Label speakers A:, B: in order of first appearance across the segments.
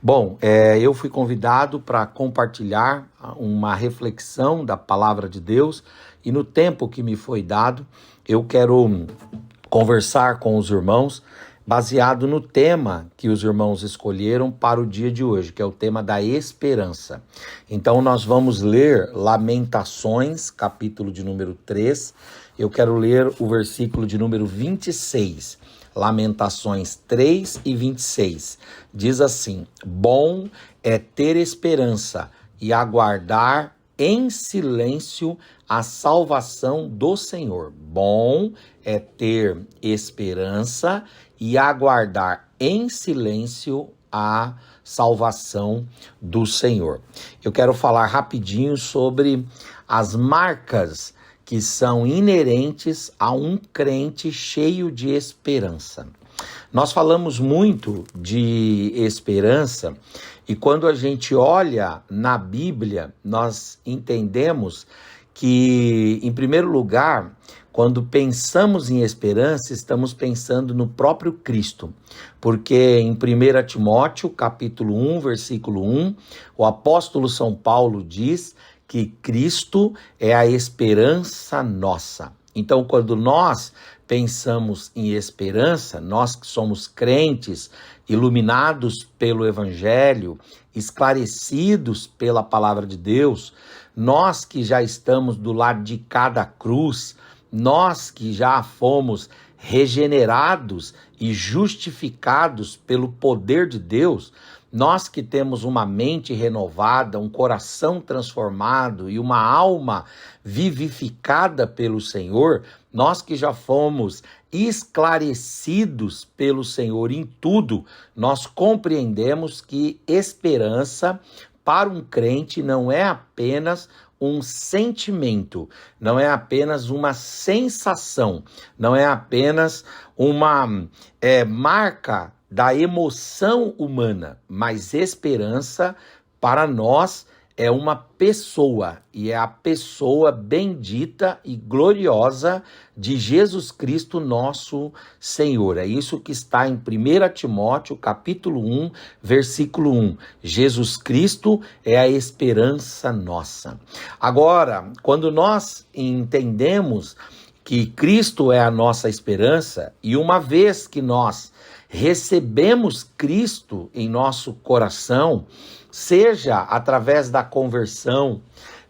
A: Bom, eu fui convidado para compartilhar uma reflexão da palavra de Deus e no tempo que me foi dado, eu quero conversar com os irmãos baseado no tema que os irmãos escolheram para o dia de hoje, que é o tema da esperança. Então nós vamos ler Lamentações, capítulo de número 3. Eu quero ler o versículo de número 26. Lamentações 3 e 26. Diz assim: bom é ter esperança e aguardar em silêncio a salvação do Senhor. Bom é ter esperança e aguardar em silêncio a salvação do Senhor. Eu quero falar rapidinho sobre as marcas que são inerentes a um crente cheio de esperança. Nós falamos muito de esperança e quando a gente olha na Bíblia, nós entendemos que, em primeiro lugar, quando pensamos em esperança, estamos pensando no próprio Cristo. Porque em 1 Timóteo, capítulo 1, versículo 1, o apóstolo São Paulo diz que Cristo é a esperança nossa. Então, quando nós pensamos em esperança, nós que somos crentes, iluminados pelo Evangelho, esclarecidos pela palavra de Deus, nós que já estamos do lado de cada cruz, nós que já fomos regenerados e justificados pelo poder de Deus, nós que temos uma mente renovada, um coração transformado e uma alma vivificada pelo Senhor, nós que já fomos esclarecidos pelo Senhor em tudo, nós compreendemos que esperança para um crente não é apenas um sentimento, não é apenas uma sensação, não é apenas uma marca da emoção humana, mas esperança para nós é uma pessoa, e é a pessoa bendita e gloriosa de Jesus Cristo, nosso Senhor. É isso que está em 1 Timóteo, capítulo 1, versículo 1. Jesus Cristo é a esperança nossa. Agora, quando nós entendemos que Cristo é a nossa esperança, e uma vez que nós recebemos Cristo em nosso coração, seja através da conversão,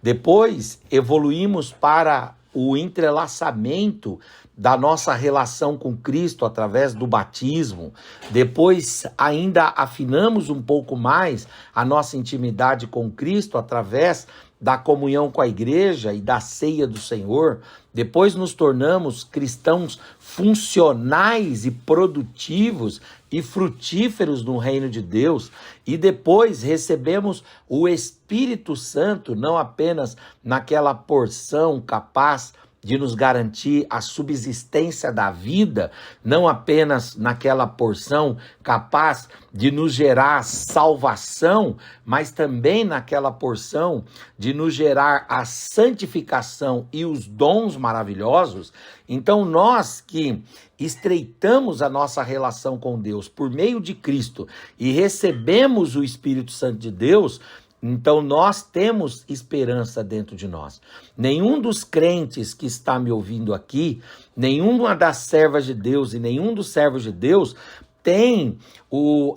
A: depois evoluímos para o entrelaçamento da nossa relação com Cristo através do batismo, depois ainda afinamos um pouco mais a nossa intimidade com Cristo através da comunhão com a igreja e da ceia do Senhor, depois nos tornamos cristãos funcionais e produtivos e frutíferos no reino de Deus, e depois recebemos o Espírito Santo, não apenas naquela porção capaz de nos garantir a subsistência da vida, não apenas naquela porção capaz de nos gerar salvação, mas também naquela porção de nos gerar a santificação e os dons maravilhosos. Então nós que estreitamos a nossa relação com Deus por meio de Cristo e recebemos o Espírito Santo de Deus, então nós temos esperança dentro de nós. Nenhum dos crentes que está me ouvindo aqui, nenhuma das servas de Deus e nenhum dos servos de Deus tem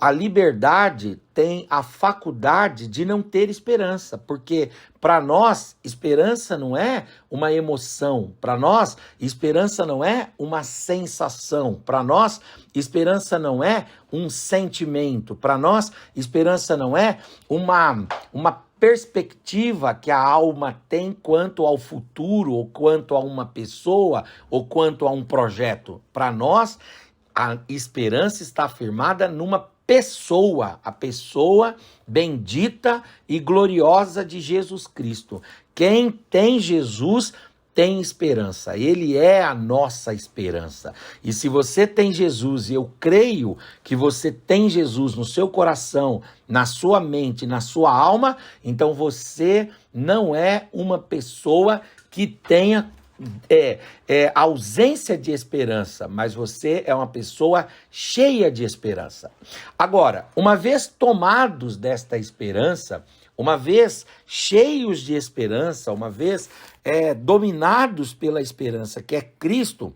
A: a liberdade, tem a faculdade de não ter esperança, porque para nós esperança não é uma emoção, para nós esperança não é uma sensação, para nós esperança não é um sentimento, para nós esperança não é uma perspectiva que a alma tem quanto ao futuro, ou quanto a uma pessoa, ou quanto a um projeto. Para nós, a esperança está firmada numa pessoa, a pessoa bendita e gloriosa de Jesus Cristo. Quem tem Jesus tem esperança, Ele é a nossa esperança. E se você tem Jesus, e eu creio que você tem Jesus no seu coração, na sua mente, na sua alma, então você não é uma pessoa que tenha ausência de esperança, mas você é uma pessoa cheia de esperança. Agora, uma vez tomados desta esperança, uma vez cheios de esperança, uma vez dominados pela esperança que é Cristo,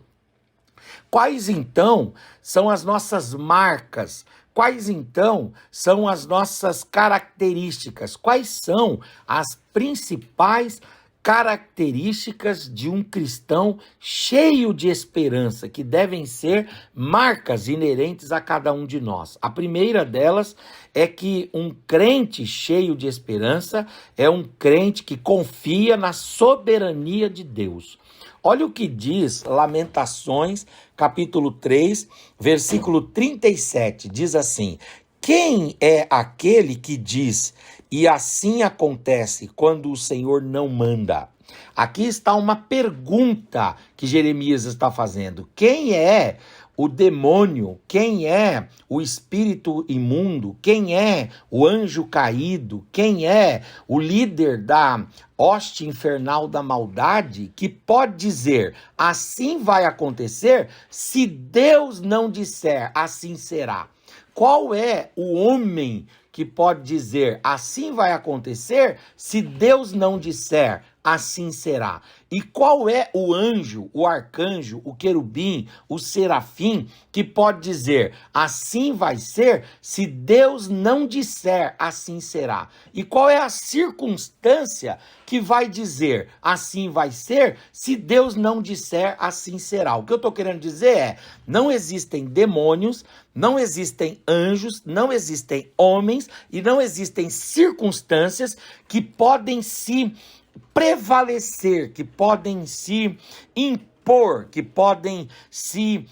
A: quais então são as nossas marcas? Quais então são as nossas características? Quais são as principais características de um cristão cheio de esperança, que devem ser marcas inerentes a cada um de nós? A primeira delas é que um crente cheio de esperança é um crente que confia na soberania de Deus. Olha o que diz Lamentações, capítulo 3, versículo 37, diz assim: quem é aquele que diz, e assim acontece quando o Senhor não manda? Aqui está uma pergunta que Jeremias está fazendo. Quem é o demônio? Quem é o espírito imundo? Quem é o anjo caído? Quem é o líder da hoste infernal da maldade que pode dizer, assim vai acontecer, se Deus não disser, assim será? Qual é o homem que pode dizer, assim vai acontecer, se Deus não disser, assim será? E qual é o anjo, o arcanjo, o querubim, o serafim, que pode dizer, assim vai ser, se Deus não disser, assim será? E qual é a circunstância que vai dizer, assim vai ser, se Deus não disser, assim será? O que eu estou querendo dizer é, não existem demônios, não existem anjos, não existem homens e não existem circunstâncias que podem se prevalecer, que podem se impor, que podem se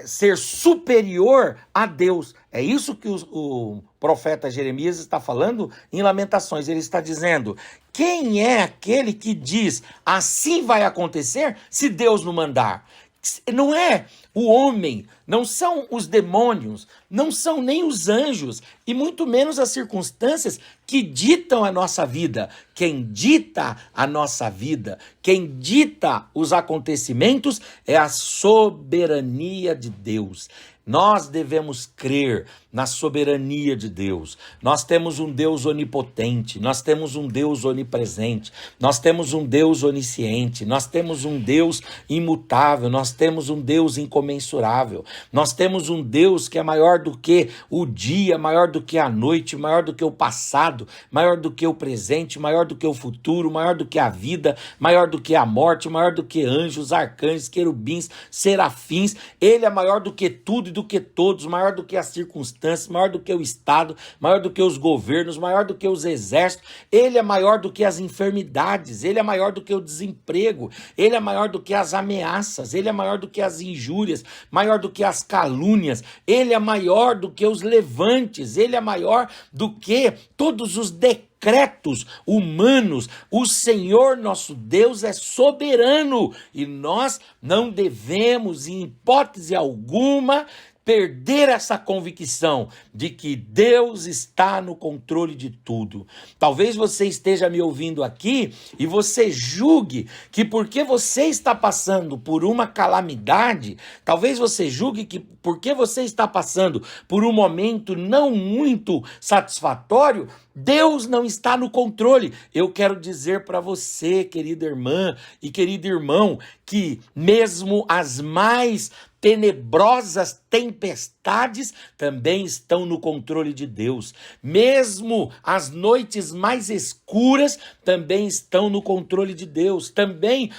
A: ser superior a Deus. É isso que o profeta Jeremias está falando em Lamentações. Ele está dizendo, quem é aquele que diz, assim vai acontecer se Deus não mandar? Não é o homem, não são os demônios, não são nem os anjos, e muito menos as circunstâncias que ditam a nossa vida. Quem dita a nossa vida, quem dita os acontecimentos é a soberania de Deus. Nós devemos crer na soberania de Deus. Nós temos um Deus onipotente, nós temos um Deus onipresente, nós temos um Deus onisciente, nós temos um Deus imutável, nós temos um Deus incomensurável, nós temos um Deus que é maior do que o dia, maior do que a noite, maior do que o passado, maior do que o presente, maior do que o futuro, maior do que a vida, maior do que a morte, maior do que anjos, arcanjos, querubins, serafins. Ele é maior do que tudo e do que todos, maior do que as circunstâncias, maior do que o Estado, maior do que os governos, maior do que os exércitos. Ele é maior do que as enfermidades, ele é maior do que o desemprego, ele é maior do que as ameaças, ele é maior do que as injúrias, maior do que as calúnias, ele é maior do que os levantes, ele é maior do que todos os decretos humanos. O Senhor nosso Deus é soberano e nós não devemos, em hipótese alguma, perder essa convicção de que Deus está no controle de tudo. Talvez você esteja me ouvindo aqui e você julgue que porque você está passando por uma calamidade, talvez você julgue que porque você está passando por um momento não muito satisfatório, Deus não está no controle. Eu quero dizer para você, querida irmã e querido irmão, que mesmo as mais tenebrosas tempestades também estão no controle de Deus. Mesmo as noites mais escuras também estão no controle de Deus. Também,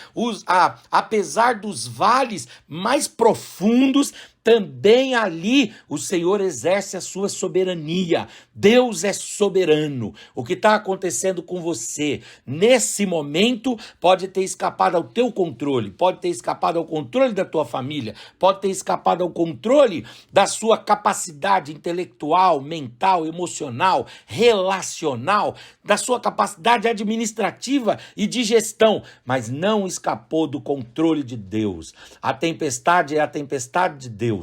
A: apesar dos vales mais profundos, também ali o Senhor exerce a sua soberania. Deus é soberano. O que está acontecendo com você nesse momento pode ter escapado ao teu controle, pode ter escapado ao controle da tua família, pode ter escapado ao controle da sua capacidade intelectual, mental, emocional, relacional, da sua capacidade administrativa e de gestão, mas não escapou do controle de Deus. A tempestade é a tempestade de Deus.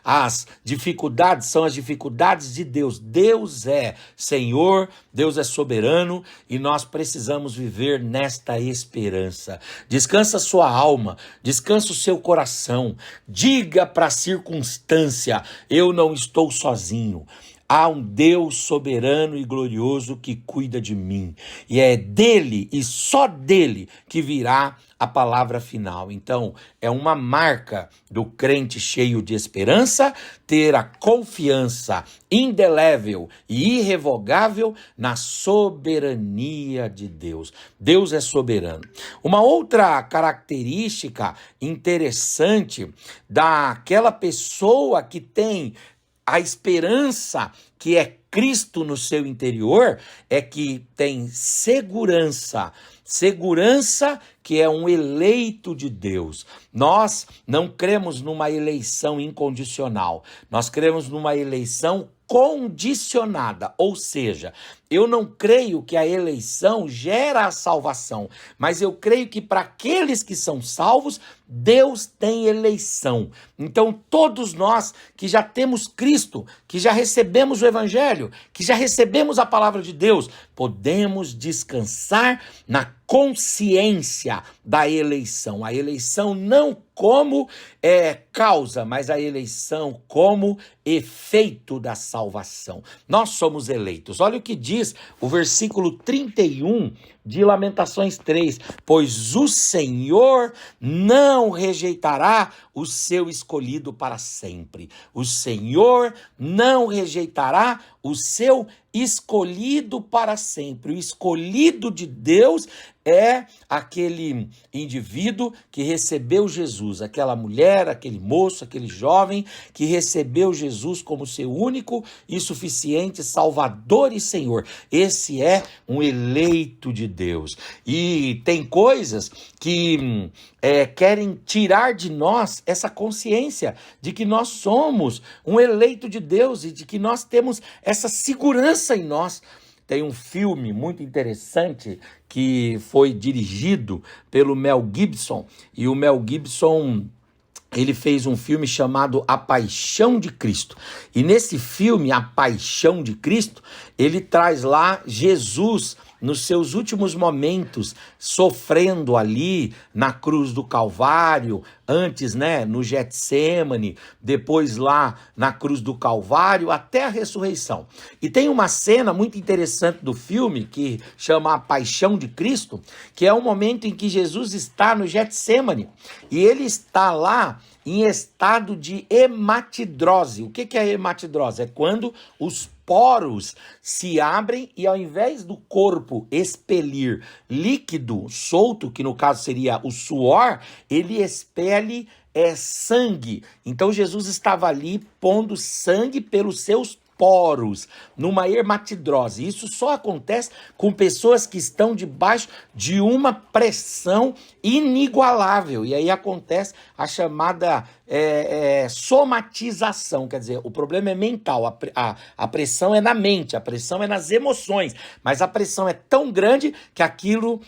A: As dificuldades são as dificuldades de Deus. Deus é Senhor, Deus é soberano e nós precisamos viver nesta esperança. Descansa sua alma, descansa o seu coração. Diga para a circunstância: eu não estou sozinho. Há um Deus soberano e glorioso que cuida de mim. E é dele e só dele que virá a palavra final. Então, é uma marca do crente cheio de esperança ter a confiança indelével e irrevogável na soberania de Deus. Deus é soberano. Uma outra característica interessante daquela pessoa que tem a esperança que é Cristo no seu interior é que tem segurança. Segurança que é um eleito de Deus. Nós não cremos numa eleição incondicional. Nós cremos numa eleição condicionada, ou seja, eu não creio que a eleição gera a salvação, mas eu creio que para aqueles que são salvos, Deus tem eleição. Então todos nós que já temos Cristo, que já recebemos o Evangelho, que já recebemos a palavra de Deus, podemos descansar na consciência da eleição. A eleição não como causa, mas a eleição como efeito da salvação. Nós somos eleitos. Olha o que diz o versículo 31 de Lamentações 3. Pois o Senhor não rejeitará o seu escolhido para sempre. O Senhor não rejeitará o seu escolhido para sempre. O escolhido de Deus é aquele indivíduo que recebeu Jesus, aquela mulher, aquele moço, aquele jovem que recebeu Jesus como seu único e suficiente Salvador e Senhor. Esse é um eleito de Deus. E tem coisas que querem tirar de nós essa consciência de que nós somos um eleito de Deus e de que nós temos essa segurança em nós. Tem um filme muito interessante que foi dirigido pelo Mel Gibson, e o Mel Gibson, ele fez um filme chamado A Paixão de Cristo. E nesse filme, A Paixão de Cristo, ele traz lá Jesus nos seus últimos momentos, sofrendo ali na cruz do Calvário, antes, no Getsêmani, depois lá na cruz do Calvário, até a ressurreição. E tem uma cena muito interessante do filme, que chama A Paixão de Cristo, que é um momento em que Jesus está no Getsêmani, e ele está lá em estado de hematidrose. O que é hematidrose? É quando os poros se abrem e ao invés do corpo expelir líquido solto, que no caso seria o suor, ele expele sangue. Então Jesus estava ali pondo sangue pelos seus poros, numa hematidrose. Isso só acontece com pessoas que estão debaixo de uma pressão inigualável. E aí acontece a chamada somatização, quer dizer, o problema é mental, a pressão é na mente, a pressão é nas emoções, mas a pressão é tão grande que aquilo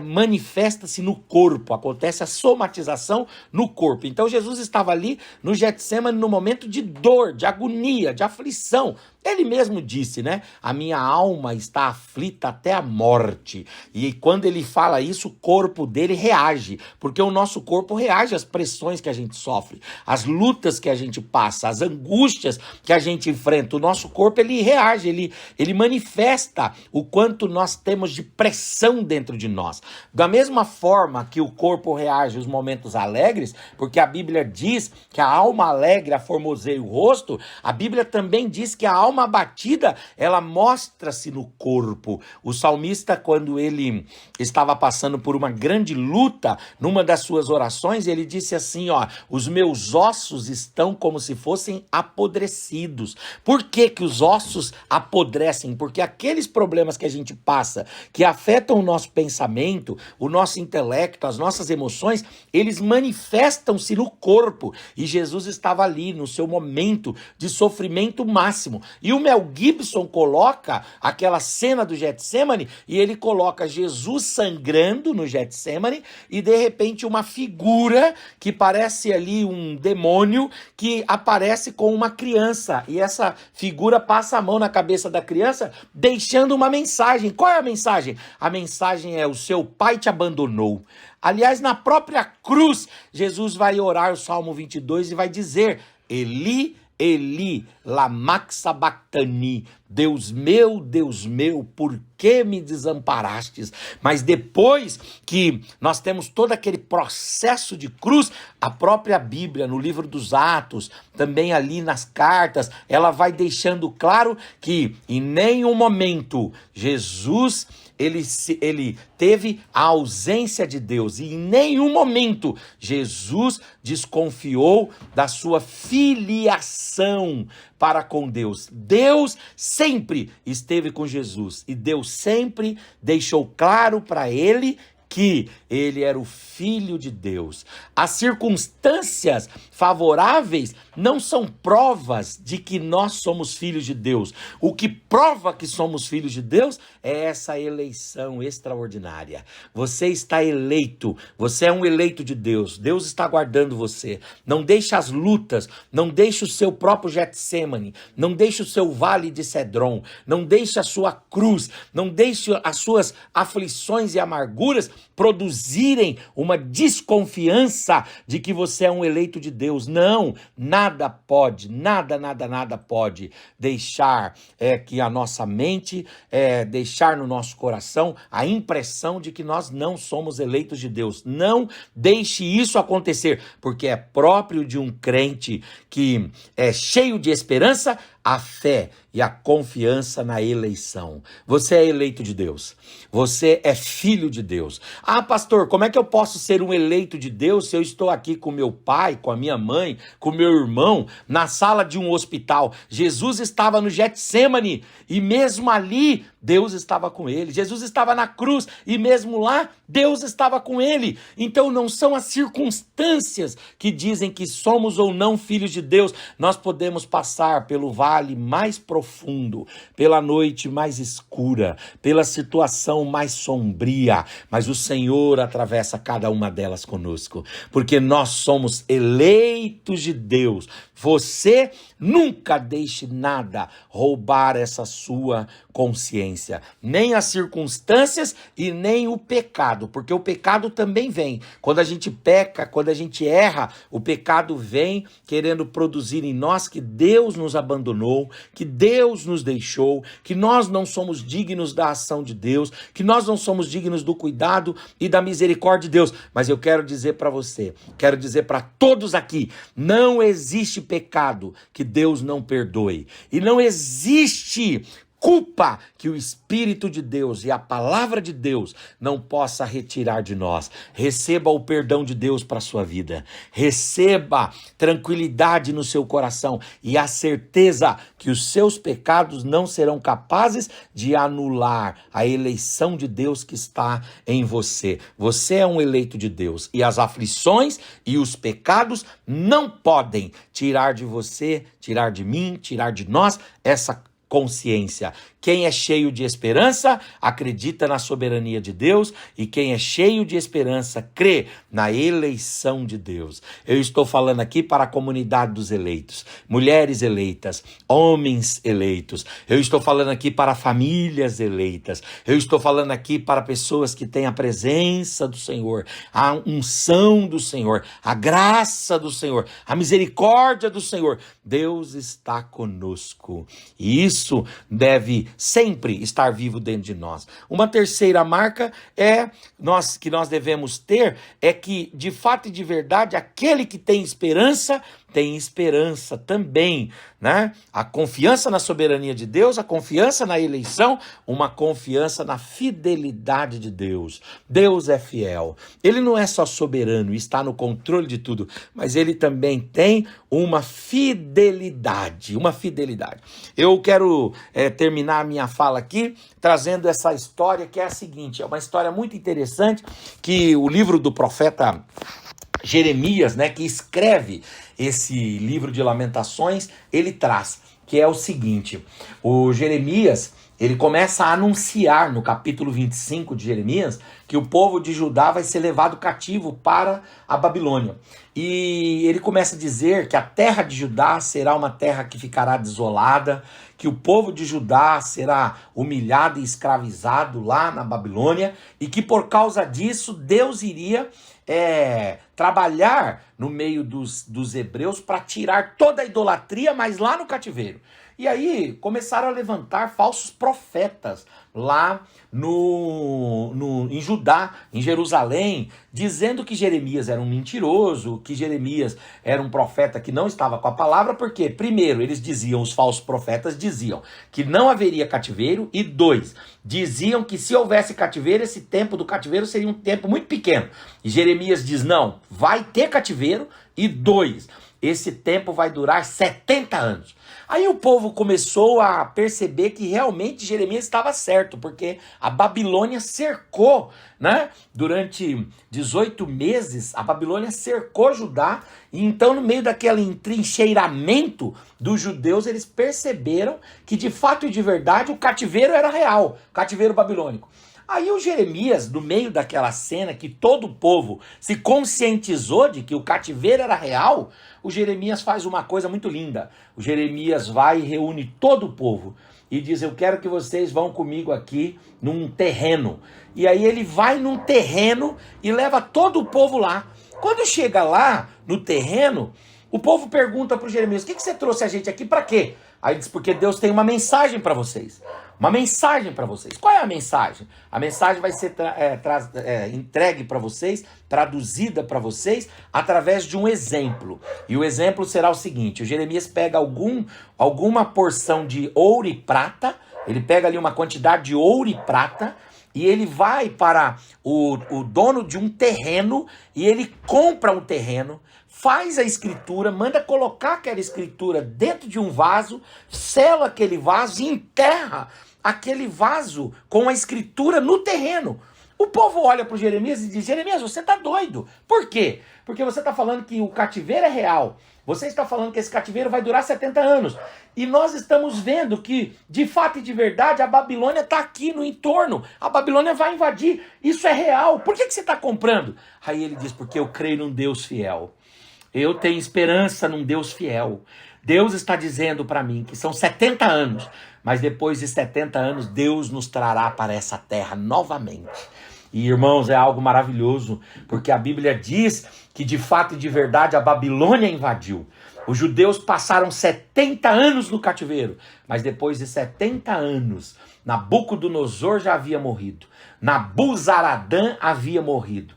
A: manifesta-se no corpo, acontece a somatização no corpo. Então Jesus estava ali no Getsêmani no momento de dor, de agonia, de aflição. Ele mesmo disse, a minha alma está aflita até a morte. E quando ele fala isso, o corpo dele reage, porque o nosso corpo reage às pressões que a gente sofre, às lutas que a gente passa, às angústias que a gente enfrenta. O nosso corpo, ele reage, ele manifesta o quanto nós temos de pressão dentro de nós. Da mesma forma que o corpo reage aos momentos alegres, porque a Bíblia diz que a alma alegre aformoseia o rosto, a Bíblia também diz que a alma alma abatida, ela mostra-se no corpo. O salmista, quando ele estava passando por uma grande luta, numa das suas orações, ele disse assim, ó, os meus ossos estão como se fossem apodrecidos. Por que que os ossos apodrecem? Porque aqueles problemas que a gente passa, que afetam o nosso pensamento, o nosso intelecto, as nossas emoções, eles manifestam-se no corpo. E Jesus estava ali no seu momento de sofrimento máximo. E o Mel Gibson coloca aquela cena do Getsemane e ele coloca Jesus sangrando no Getsemane e de repente uma figura que parece ali um demônio que aparece com uma criança. E essa figura passa a mão na cabeça da criança deixando uma mensagem. Qual é a mensagem? A mensagem é: o seu pai te abandonou. Aliás, na própria cruz, Jesus vai orar o Salmo 22 e vai dizer: Eli, Eli, lama sabachthani, Deus meu, por que me desamparastes? Mas depois que nós temos todo aquele processo de cruz, a própria Bíblia, no livro dos Atos, também ali nas cartas, ela vai deixando claro que em nenhum momento Jesus ele teve a ausência de Deus, e em nenhum momento Jesus desconfiou da sua filiação para com Deus. Deus sempre esteve com Jesus e Deus sempre deixou claro para ele que ele era o Filho de Deus. As circunstâncias favoráveis não são provas de que nós somos filhos de Deus. O que prova que somos filhos de Deus é essa eleição extraordinária. Você está eleito, você é um eleito de Deus. Deus está guardando você. Não deixe as lutas, não deixe o seu próprio Getsemane, não deixe o seu vale de Cedron, não deixe a sua cruz, não deixe as suas aflições e amarguras produzirem uma desconfiança de que você é um eleito de Deus. Não, nada pode, nada pode deixar que a nossa mente, deixar no nosso coração a impressão de que nós não somos eleitos de Deus. Não deixe isso acontecer, porque é próprio de um crente que é cheio de esperança, a fé e a confiança na eleição. Você é eleito de Deus. Você é filho de Deus. Ah, pastor, como é que eu posso ser um eleito de Deus se eu estou aqui com meu pai, com a minha mãe, com meu irmão, na sala de um hospital? Jesus estava no Getsemane e mesmo ali Deus estava com ele. Jesus estava na cruz e mesmo lá Deus estava com ele. Então não são as circunstâncias que dizem que somos ou não filhos de Deus. Nós podemos passar pelo vale mais profundo, pela noite mais escura, pela situação mais sombria, mas o Senhor atravessa cada uma delas conosco, porque nós somos eleitos de Deus. Você nunca deixe nada roubar essa sua consciência, nem as circunstâncias e nem o pecado, porque o pecado também vem. Quando a gente peca, quando a gente erra, o pecado vem querendo produzir em nós que Deus nos abandonou, que Deus nos deixou, que nós não somos dignos da ação de Deus, que nós não somos dignos do cuidado e da misericórdia de Deus. Mas eu quero dizer para você, quero dizer para todos aqui, não existe pecado que Deus não perdoe. E não existe culpa que o Espírito de Deus e a palavra de Deus não possa retirar de nós. Receba o perdão de Deus para a sua vida. Receba tranquilidade no seu coração e a certeza que os seus pecados não serão capazes de anular a eleição de Deus que está em você. Você é um eleito de Deus e as aflições e os pecados não podem tirar de você, tirar de mim, tirar de nós essa consciência. Quem é cheio de esperança acredita na soberania de Deus, e quem é cheio de esperança crê na eleição de Deus. Eu estou falando aqui para a comunidade dos eleitos, mulheres eleitas, homens eleitos. Eu estou falando aqui para famílias eleitas. Eu estou falando aqui para pessoas que têm a presença do Senhor, a unção do Senhor, a graça do Senhor, a misericórdia do Senhor. Deus está conosco. E isso deve sempre estar vivo dentro de nós. Uma terceira marca que nós devemos ter é que, de fato e de verdade, aquele que tem esperança tem esperança também, né? A confiança na soberania de Deus, a confiança na eleição, uma confiança na fidelidade de Deus. Deus é fiel. Ele não é só soberano e está no controle de tudo, mas ele também tem uma fidelidade, Eu quero terminar a minha fala aqui trazendo essa história que é a seguinte, é uma história muito interessante que o livro do profeta Jeremias, né, que escreve esse livro de Lamentações, ele traz, que é o seguinte, o Jeremias, ele começa a anunciar no capítulo 25 de Jeremias que o povo de Judá vai ser levado cativo para a Babilônia. E ele começa a dizer que a terra de Judá será uma terra que ficará desolada, que o povo de Judá será humilhado e escravizado lá na Babilônia e que por causa disso Deus iria trabalhar no meio dos hebreus para tirar toda a idolatria, mas lá no cativeiro. E aí começaram a levantar falsos profetas lá em Judá, em Jerusalém, dizendo que Jeremias era um mentiroso, que Jeremias era um profeta que não estava com a palavra, porque, primeiro, os falsos profetas diziam que não haveria cativeiro, e dois, diziam que se houvesse cativeiro, esse tempo do cativeiro seria um tempo muito pequeno. E Jeremias diz, não, vai ter cativeiro, e dois, esse tempo vai durar 70 anos. Aí o povo começou a perceber que realmente Jeremias estava certo, porque a Babilônia cercou, né? Durante 18 meses, a Babilônia cercou Judá, e então no meio daquele entrincheiramento dos judeus, eles perceberam que de fato e de verdade o cativeiro era real, o cativeiro babilônico. Aí o Jeremias, no meio daquela cena que todo o povo se conscientizou de que o cativeiro era real, o Jeremias faz uma coisa muito linda. O Jeremias vai e reúne todo o povo e diz, eu quero que vocês vão comigo aqui num terreno. E aí ele vai num terreno e leva todo o povo lá. Quando chega lá no terreno, o povo pergunta para o Jeremias, o que você trouxe a gente aqui para quê? Aí ele diz, porque Deus tem uma mensagem para vocês. Uma mensagem para vocês. Qual é a mensagem? A mensagem vai ser entregue para vocês, traduzida para vocês, através de um exemplo. E o exemplo será o seguinte, o Jeremias pega alguma porção de ouro e prata, ele pega ali uma quantidade de ouro e prata, e ele vai para o dono de um terreno, e ele compra um terreno, faz a escritura, manda colocar aquela escritura dentro de um vaso, sela aquele vaso e enterra aquele vaso com a escritura no terreno. O povo olha para o Jeremias e diz, Jeremias, você está doido. Por quê? Porque você está falando que o cativeiro é real. Você está falando que esse cativeiro vai durar 70 anos. E nós estamos vendo que, de fato e de verdade, a Babilônia está aqui no entorno. A Babilônia vai invadir. Isso é real. Por que você está comprando? Aí ele diz, porque eu creio num Deus fiel. Eu tenho esperança num Deus fiel. Deus está dizendo para mim que são 70 anos, mas depois de 70 anos Deus nos trará para essa terra novamente. E irmãos, é algo maravilhoso, porque a Bíblia diz que de fato e de verdade a Babilônia invadiu. Os judeus passaram 70 anos no cativeiro, mas depois de 70 anos, Nabucodonosor já havia morrido, Nabuzaradã havia morrido,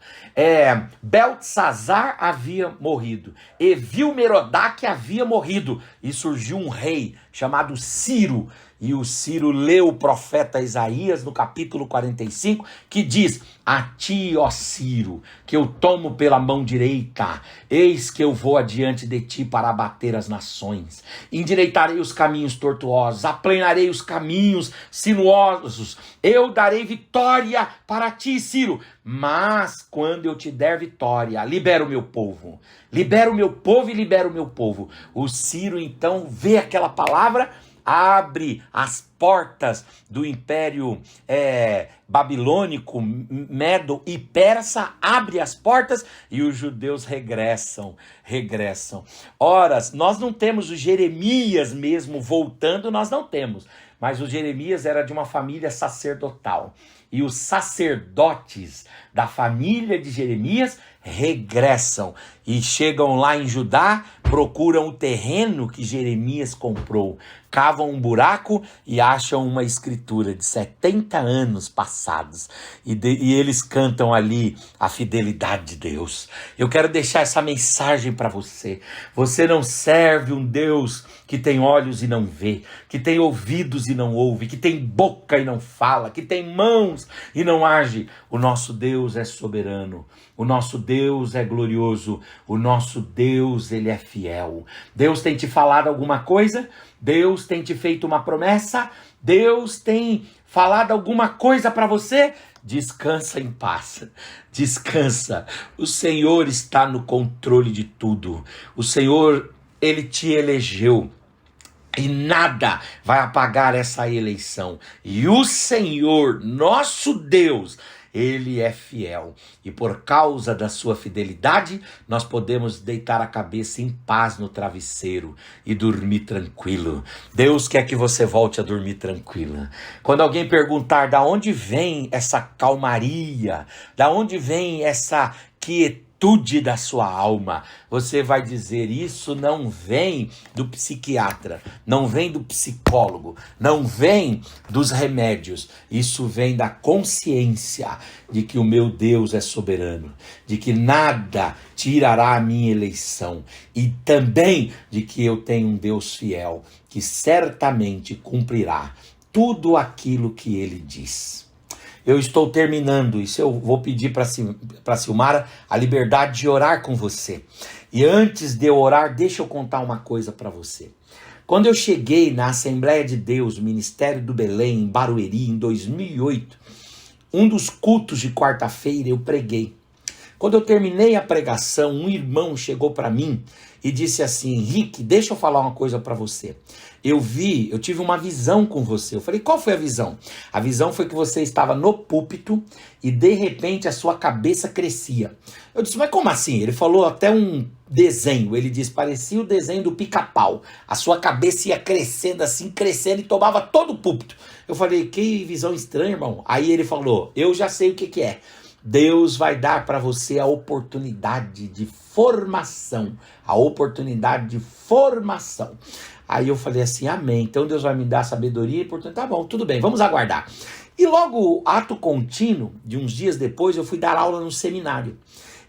A: Beltesazar havia morrido, Evil-Merodach havia morrido, e surgiu um rei chamado Ciro. E o Ciro leu o profeta Isaías no capítulo 45, que diz, a ti, ó Ciro, que eu tomo pela mão direita, eis que eu vou adiante de ti para abater as nações, endireitarei os caminhos tortuosos, aplanarei os caminhos sinuosos, eu darei vitória para ti, Ciro, mas quando eu te der vitória, libera o meu povo e libera o meu povo. O Ciro então vê aquela palavra, abre as portas do Império Babilônico, Medo e Persa, abre as portas e os judeus regressam. Ora, nós não temos o Jeremias mesmo voltando, nós não temos, mas o Jeremias era de uma família sacerdotal. e os sacerdotes da família de Jeremias regressam e chegam lá em Judá, procuram o terreno que Jeremias comprou, cavam um buraco e acham uma escritura de 70 anos passados e eles cantam ali a fidelidade de Deus. Eu quero deixar essa mensagem para você. Você não serve um Deus que tem olhos e não vê, que tem ouvidos e não ouve, que tem boca e não fala, que tem mãos e não age. O nosso Deus é soberano, o nosso Deus é glorioso, o nosso Deus, ele é fiel. Deus tem te falado alguma coisa? Deus tem te feito uma promessa? Deus tem falado alguma coisa para você? Descansa em paz, descansa. O Senhor está no controle de tudo. O Senhor, ele te elegeu. E nada vai apagar essa eleição. E o Senhor, nosso Deus, ele é fiel. E por causa da sua fidelidade, nós podemos deitar a cabeça em paz no travesseiro e dormir tranquilo. Deus quer que você volte a dormir tranquila. Quando alguém perguntar da onde vem essa calmaria, da onde vem essa quietude da sua alma, você vai dizer: isso não vem do psiquiatra, não vem do psicólogo, não vem dos remédios, isso vem da consciência de que o meu Deus é soberano, de que nada tirará a minha eleição e também de que eu tenho um Deus fiel que certamente cumprirá tudo aquilo que ele diz. Eu estou terminando isso, eu vou pedir para Silmara a liberdade de orar com você. E antes de eu orar, deixa eu contar uma coisa para você. Quando eu cheguei na Assembleia de Deus, Ministério do Belém, em Barueri, em 2008, um dos cultos de quarta-feira eu preguei. Quando eu terminei a pregação, um irmão chegou para mim e disse assim: Henrique, deixa eu falar uma coisa para você. Eu tive uma visão com você. Eu falei: qual foi a visão? A visão foi que você estava no púlpito e de repente a sua cabeça crescia. Eu disse: mas como assim? Ele falou até um desenho. Ele disse: parecia o desenho do Pica-Pau. A sua cabeça ia crescendo assim, crescendo e tomava todo o púlpito. Eu falei: que visão estranha, irmão. Aí ele falou: eu já sei o que é. Deus vai dar para você a oportunidade de formação. A oportunidade de formação. Aí eu falei assim: amém. Então Deus vai me dar sabedoria e oportunidade. Tá bom, tudo bem, vamos aguardar. E logo, ato contínuo, de uns dias depois, eu fui dar aula no seminário.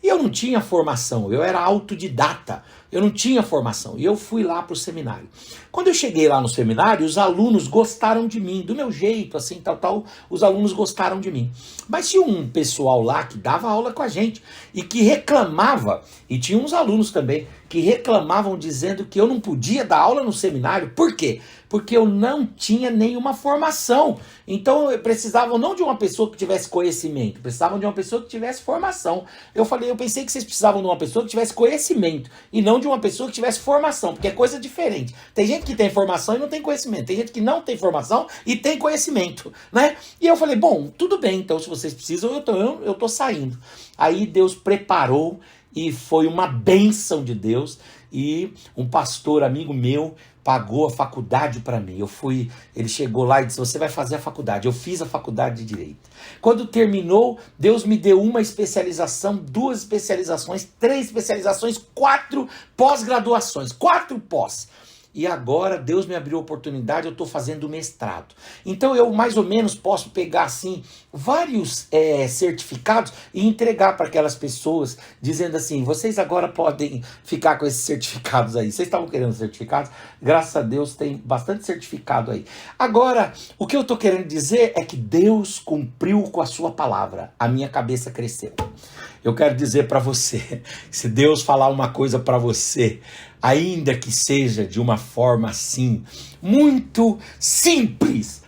A: E eu não tinha formação, eu era autodidata, eu não tinha formação. E eu fui lá para o seminário. Quando eu cheguei lá no seminário, os alunos gostaram de mim, do meu jeito, assim, tal, os alunos gostaram de mim. Mas tinha um pessoal lá que dava aula com a gente e que reclamava, e tinha uns alunos também, que reclamavam dizendo que eu não podia dar aula no seminário. Por quê? Porque eu não tinha nenhuma formação. Então precisavam não de uma pessoa que tivesse conhecimento, precisavam de uma pessoa que tivesse formação. Eu pensei que vocês precisavam de uma pessoa que tivesse conhecimento e não de uma pessoa que tivesse formação, porque é coisa diferente. Tem gente que tem formação e não tem conhecimento, tem gente que não tem formação e tem conhecimento, né? E eu falei: bom, tudo bem, então se vocês precisam, eu tô saindo. Aí Deus preparou e foi uma bênção de Deus, e um pastor amigo meu pagou a faculdade para mim. Ele chegou lá e disse: você vai fazer a faculdade. Eu fiz a faculdade de Direito. Quando terminou, Deus me deu uma especialização, 2 especializações, 3 especializações, 4 pós-graduações, 4 pós. E agora Deus me abriu a oportunidade, eu estou fazendo mestrado. Então eu mais ou menos posso pegar assim vários certificados e entregar para aquelas pessoas, dizendo assim: vocês agora podem ficar com esses certificados aí. Vocês estavam querendo certificados? Graças a Deus tem bastante certificado aí. Agora, o que eu estou querendo dizer é que Deus cumpriu com a sua palavra. A minha cabeça cresceu. Eu quero dizer para você, se Deus falar uma coisa para você, ainda que seja de uma forma assim, muito simples,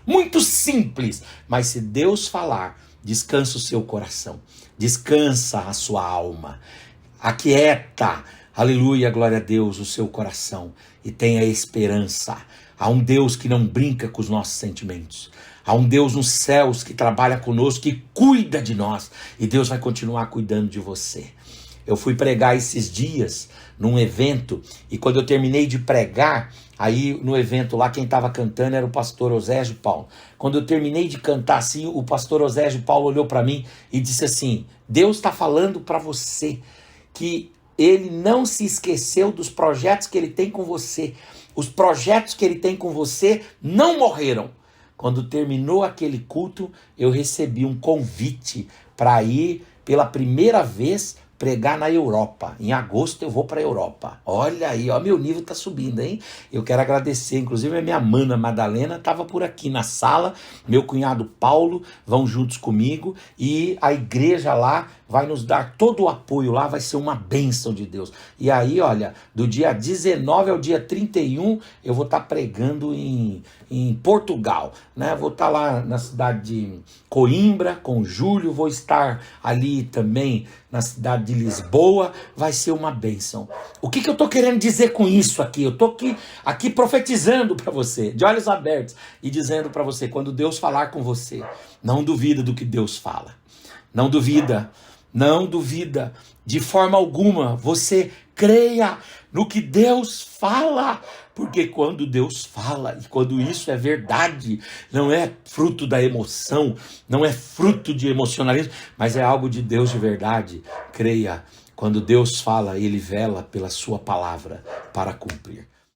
A: mas se Deus falar, descansa o seu coração, descansa a sua alma, aquieta, aleluia, glória a Deus, o seu coração e tenha esperança. Há um Deus que não brinca com os nossos sentimentos. Há um Deus nos céus que trabalha conosco, que cuida de nós. E Deus vai continuar cuidando de você. Eu fui pregar esses dias num evento, e quando eu terminei de pregar, aí no evento lá quem estava cantando era o pastor Oségio Paulo. Quando eu terminei de cantar assim, o pastor Oségio Paulo olhou para mim e disse assim: Deus está falando para você que ele não se esqueceu dos projetos que ele tem com você. Os projetos que ele tem com você não morreram. Quando terminou aquele culto, eu recebi um convite para ir pela primeira vez pregar na Europa. Em agosto eu vou para a Europa. Olha aí, ó, meu nível está subindo, hein? Eu quero agradecer, inclusive a minha mana Madalena estava por aqui na sala, meu cunhado Paulo vão juntos comigo, e a igreja lá vai nos dar todo o apoio lá, vai ser uma bênção de Deus. E aí, olha, do dia 19 ao dia 31, eu vou estar pregando em Portugal, né? Vou estar lá na cidade de Coimbra com o Júlio, vou estar ali também na cidade de Lisboa, vai ser uma bênção. O que eu estou querendo dizer com isso aqui? Eu estou aqui profetizando para você, de olhos abertos, e dizendo para você, quando Deus falar com você, não duvida do que Deus fala. Não duvida. Não duvida, de forma alguma, você creia no que Deus fala, porque quando Deus fala, e quando isso é verdade, não é fruto da emoção, não é fruto de emocionalismo, mas é algo de Deus de verdade, creia, quando Deus fala, Ele vela pela sua palavra para cumprir.